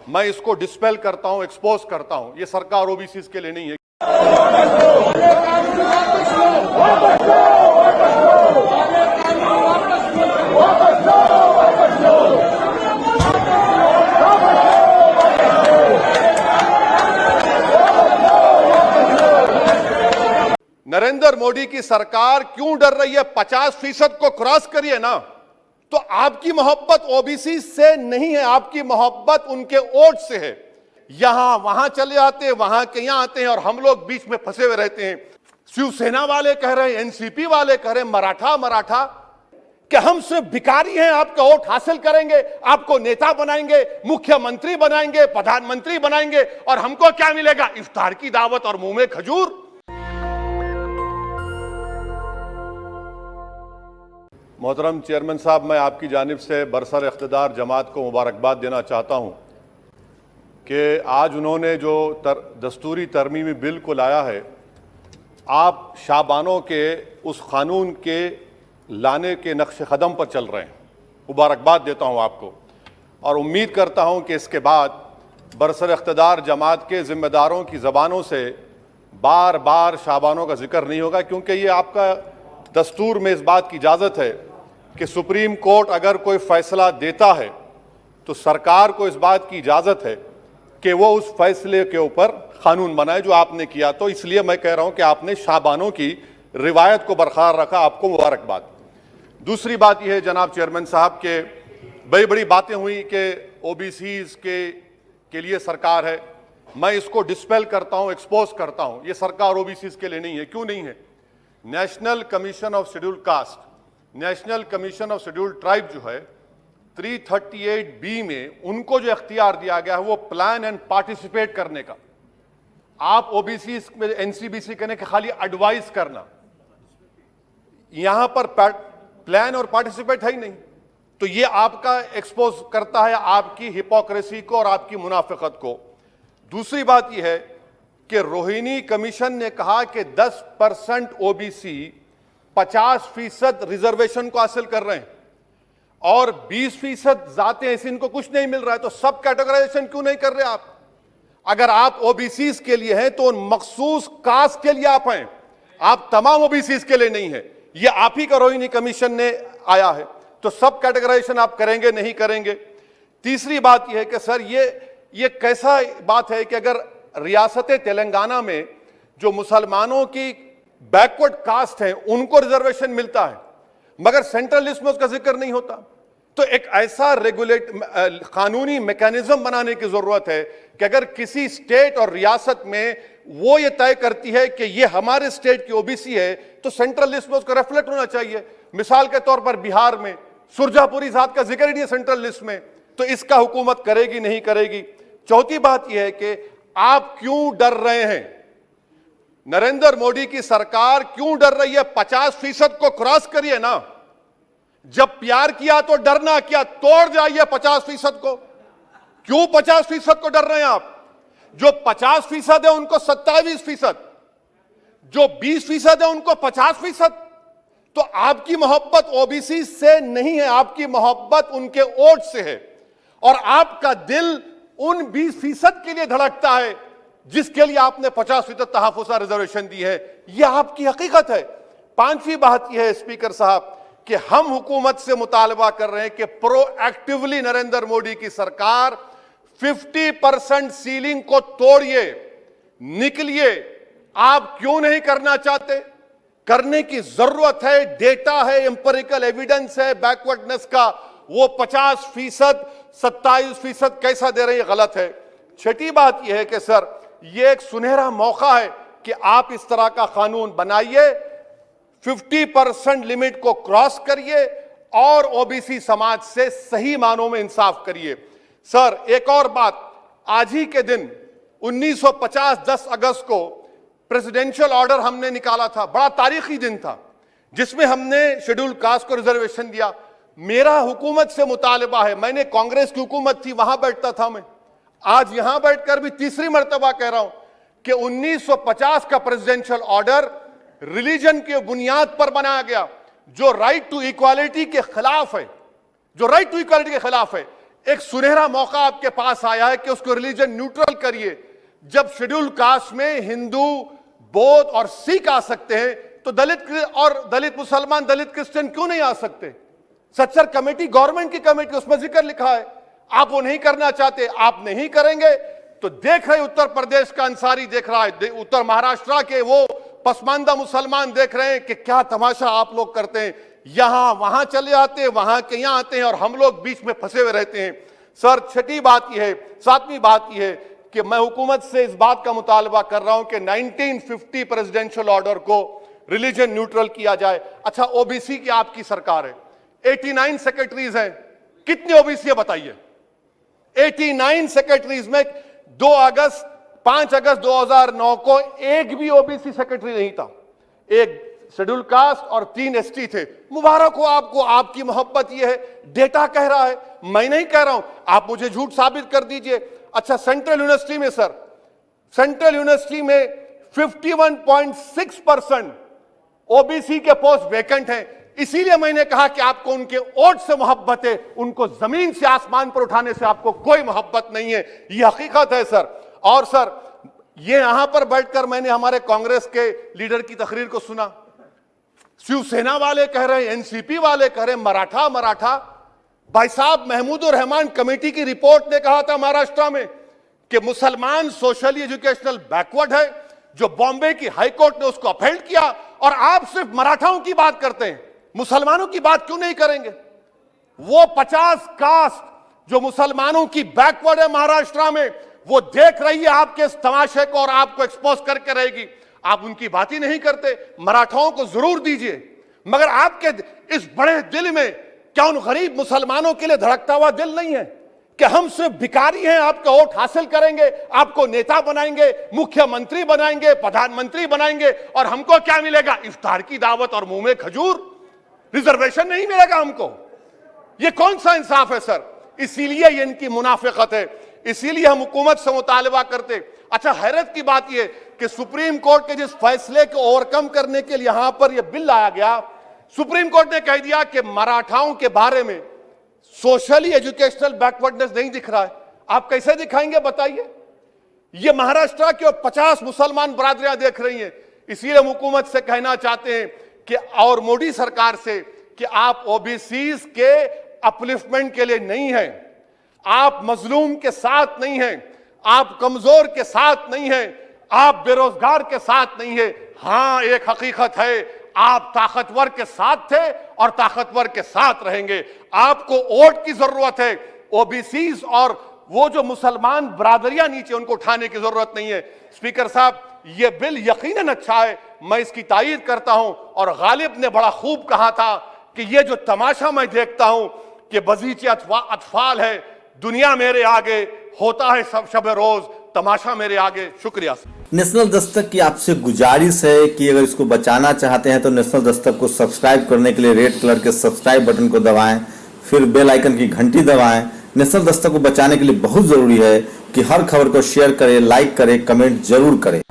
मैं इसको डिस्पेल करता हूं, एक्सपोज करता हूं। ये सरकार ओबीसी के लिए नहीं है। नरेंद्र मोदी की सरकार क्यों डर रही है? 50% को क्रॉस करिए ना। तो आपकी मोहब्बत ओबीसी से नहीं है, आपकी मोहब्बत उनके वोट से है। यहां वहां चले जाते हैं, वहां के यहां आते हैं और हम लोग बीच में फंसे हुए रहते हैं। शिवसेना वाले कह रहे हैं, एनसीपी वाले कह रहे हैं मराठा कि हम सिर्फ भिखारी हैं, आपका वोट हासिल करेंगे, आपको नेता बनाएंगे, मुख्यमंत्री बनाएंगे, प्रधानमंत्री बनाएंगे और हमको क्या मिलेगा? इफ्तार की दावत और मुंह में खजूर। मोहतरम चेयरमैन साहब, मैं आपकी जानिब से बरसर इख्तिदार जमात को मुबारकबाद देना चाहता हूं कि आज उन्होंने जो दस्तूरी तरमीमी बिल को लाया है, आप शाबानों के उस कानून के लाने के नक्श कदम पर चल रहे हैं। मुबारकबाद देता हूं आपको और उम्मीद करता हूं कि इसके बाद बरसर इख्तिदार जमात के ज़िम्मेदारों की ज़बानों से बार बार शाबानों का जिक्र नहीं होगा, क्योंकि ये आपका दस्तूर में इस बात की इजाज़त है कि सुप्रीम कोर्ट अगर कोई फैसला देता है तो सरकार को इस बात की इजाज़त है कि वो उस फैसले के ऊपर कानून बनाए जो आपने किया। तो इसलिए मैं कह रहा हूं कि आपने शाबानों की रिवायत को बरकरार रखा, आपको मुबारकबाद। दूसरी बात यह है जनाब चेयरमैन साहब के बड़ी बड़ी बातें हुई कि ओबीसीज के लिए सरकार है। मैं इसको डिस्पेल करता हूं, एक्सपोज करता हूं। ये सरकार ओबीसीज के लिए नहीं है। क्यों नहीं है? National commission of scheduled caste, national commission of scheduled tribe जो है 338B में उनको जो इख्तियार दिया गया है वो प्लान एंड पार्टिसिपेट करने का। आप ओबीसी में एनसीबीसी कहने के खाली एडवाइस करना, यहां पर प्लान और पार्टिसिपेट है ही नहीं। तो ये आपका एक्सपोज करता है आपकी हिपोक्रेसी को और आपकी मुनाफिकत को। दूसरी बात यह है कि रोहिणी कमीशन ने कहा कि 10% ओबीसी 50% रिजर्वेशन को हासिल कर रहे हैं और 20% जाते हैं, इनको कुछ नहीं मिल रहा है। तो सब कैटेगराइजेशन क्यों नहीं कर रहे आप? अगर आप ओबीसी के लिए हैं तो मखसूस कास्ट के लिए आप हैं, आप तमाम ओबीसी के लिए नहीं है। ये आप ही का रोहिणी कमीशन ने आया है। तो सब कैटेगराइजेशन आप करेंगे नहीं करेंगे? तीसरी बात यह है कि सर ये कैसा बात है कि अगर रियासत तेलंगाना में जो मुसलमानों की बैकवर्ड कास्ट है उनको रिजर्वेशन मिलता है मगर सेंट्रल लिस्ट में उसका जिक्र नहीं होता। तो एक ऐसा कानूनी मैकेनिज्म बनाने की जरूरत है कि अगर किसी स्टेट और रियासत में वो ये तय करती है कि ये हमारे स्टेट की ओबीसी है तो सेंट्रल लिस्ट में उसका रिफ्लेक्ट होना चाहिए। मिसाल के तौर पर बिहार में सुरजापुरी जात का जिक्र ही नहीं है सेंट्रल लिस्ट में, तो इसका हुकूमत करेगी नहीं करेगी। चौथी बात यह है कि आप क्यों डर रहे हैं? नरेंद्र मोदी की सरकार क्यों डर रही है? 50% को क्रॉस करिए ना। जब प्यार किया तो डरना क्या? तोड़ जाइए 50% को। क्यों 50% को डर रहे हैं आप? जो 50% है उनको 27%, जो 20% है उनको 50%। तो आपकी मोहब्बत ओबीसी से नहीं है, आपकी मोहब्बत उनके वोट से है और आपका दिल उन 20% के लिए धड़कता है जिसके लिए आपने 50% तहफ़्फ़ुज़ रिजर्वेशन दी है। यह आपकी हकीकत है। पांचवी बात यह है स्पीकर साहब कि हम हुकूमत से मुतालबा कर रहे हैं कि प्रोएक्टिवली नरेंद्र मोदी की सरकार 50% सीलिंग को तोड़िए, निकलिए। आप क्यों नहीं करना चाहते? करने की जरूरत है, डेटा है, एम्पिरिकल एविडेंस है बैकवर्डनेस का। वो 50%, 27% कैसा दे रहे हैं, गलत है। छठी बात यह है कि सर ये एक सुनहरा मौका है कि आप इस तरह का कानून बनाइए, 50% लिमिट को क्रॉस करिए और ओबीसी समाज से सही मानों में इंसाफ करिए। सर एक और बात, आज ही के दिन 1950 10 अगस्त को प्रेसिडेंशियल ऑर्डर हमने निकाला था, बड़ा तारीखी दिन था जिसमें हमने शेड्यूल्ड कास्ट को रिजर्वेशन दिया। मेरा हुकूमत से मुतालबा है, मैंने कांग्रेस की हुकूमत थी वहां बैठता था मैं, आज यहां बैठकर भी तीसरी मर्तबा कह रहा हूं कि 1950 का प्रेसिडेंशियल ऑर्डर रिलीजन के बुनियाद पर बनाया गया जो राइट टू इक्वालिटी के खिलाफ है, जो राइट टू इक्वालिटी के खिलाफ है। एक सुनहरा मौका आपके पास आया है कि उसको रिलीजन न्यूट्रल करिए। जब शेड्यूल कास्ट में हिंदू, बौद्ध और सिख आ सकते हैं तो दलित मुसलमान, दलित क्रिश्चियन क्यों नहीं आ सकते? सच्चर कमेटी गवर्नमेंट की कमेटी, उसमें जिक्र लिखा है। आप वो नहीं करना चाहते, आप नहीं करेंगे तो देख रहे उत्तर प्रदेश का अंसारी देख रहा है, उत्तर महाराष्ट्र के वो पसमानदा मुसलमान देख रहे हैं कि क्या तमाशा आप लोग करते हैं। यहां वहां चले आते हैं, वहां के यहां आते हैं और हम लोग बीच में फंसे हुए रहते हैं। सर, छठी बात यह है, सातवीं बात यह है कि मैं हुकूमत से इस बात का मुतालबा कर रहा हूं कि 1950 प्रेसिडेंशियल ऑर्डर को रिलीजन न्यूट्रल किया जाए। अच्छा, ओबीसी की आपकी सरकार है, 89 सेक्रेटरीज हैं, कितने ओबीसी है बताइए? 89 सेक्रेटरीज में 5 अगस्त 2009 को एक भी ओबीसी सेक्रेटरी नहीं था। एक शेड्यूल कास्ट और 3 एसटी थे। मुबारक हो आपको, आपकी मोहब्बत यह है, डेटा कह रहा है, मैं नहीं कह रहा हूं, आप मुझे झूठ साबित कर दीजिए। अच्छा, सेंट्रल यूनिवर्सिटी में सर, सेंट्रल यूनिवर्सिटी में 51.6% ओबीसी के पोस्ट वैकेंट हैं। इसीलिए मैंने कहा कि आपको उनके वोट से मोहब्बत है, उनको जमीन से आसमान पर उठाने से आपको कोई मोहब्बत नहीं है। यह हकीकत है सर। और सर, ये यहां पर बैठकर मैंने हमारे कांग्रेस के लीडर की तकरीर को सुना, शिवसेना वाले कह रहे हैं, एनसीपी वाले कह रहे हैं मराठा। भाई साहब, महमूदुर रहमान कमेटी की रिपोर्ट ने कहा था महाराष्ट्र में कि मुसलमान सोशली एजुकेशनल बैकवर्ड है, जो बॉम्बे की हाईकोर्ट ने उसको अपहेल्ड किया, और आप सिर्फ मराठाओं की बात करते हैं, मुसलमानों की बात क्यों नहीं करेंगे? वो 50 कास्ट जो मुसलमानों की बैकवर्ड है महाराष्ट्र में, वो देख रही है आपके इस तमाशे को और आपको एक्सपोज करके रहेगी। आप उनकी बात ही नहीं करते। मराठाओं को जरूर दीजिए, मगर आपके इस बड़े दिल में क्या उन गरीब मुसलमानों के लिए धड़कता हुआ दिल नहीं है कि हम सिर्फ भिखारी हैं, आपका वोट हासिल करेंगे, आपको नेता बनाएंगे, मुख्यमंत्री बनाएंगे, प्रधानमंत्री बनाएंगे, और हमको क्या मिलेगा? इफ्तार की दावत और मुंह में खजूर, रिजर्वेशन नहीं मिलेगा हमको। ये कौन सा इंसाफ है सर? इसीलिए ये इनकी मुनाफिकत है, इसीलिए हम हुकूमत से मुतालबा करते। अच्छा, हैरत की बात यह कि सुप्रीम कोर्ट के जिस फैसले को ओवरकम करने के लिए यहां पर यह बिल लाया गया, सुप्रीम कोर्ट ने कह दिया कि मराठाओं के बारे में सोशली एजुकेशनल बैकवर्डनेस नहीं दिख रहा है। आप कैसे दिखाएंगे बताइए? ये महाराष्ट्र के 50 मुसलमान बरादरियां देख रही हैं। इसीलिए हम हुकूमत से कहना चाहते हैं कि, और मोदी सरकार से, कि आप ओबीसीज के अपलिफ्टमेंट के लिए नहीं हैं, आप मजलूम के साथ नहीं हैं, आप कमजोर के साथ नहीं हैं, आप बेरोजगार के साथ नहीं है। हां, एक हकीकत है, आप ताकतवर के साथ थे और ताकतवर के साथ रहेंगे। आपको वोट की जरूरत है, ओबीसीज और वो जो मुसलमान बरादरियां नीचे, उनको उठाने की जरूरत नहीं है। स्पीकर साहब, यह बिल यकीनन अच्छा है, मैं इसकी तायीद करता हूं। और गालिब ने बड़ा खूब कहा था कि यह जो तमाशा मैं देखता हूं कि बगीचे अतफाल है, दुनिया मेरे आगे, होता है सब शब रोज तमाशा मेरे आगे। शुक्रिया। नेशनल दस्तक की आपसे गुजारिश है कि अगर इसको बचाना चाहते हैं तो नेशनल दस्तक को सब्सक्राइब करने के लिए रेड कलर के सब्सक्राइब बटन को दबाएं, फिर बेल आइकन की घंटी दबाएं। नेशनल दस्तक को बचाने के लिए बहुत जरूरी है कि हर खबर को शेयर करें, लाइक करें, कमेंट जरूर करें।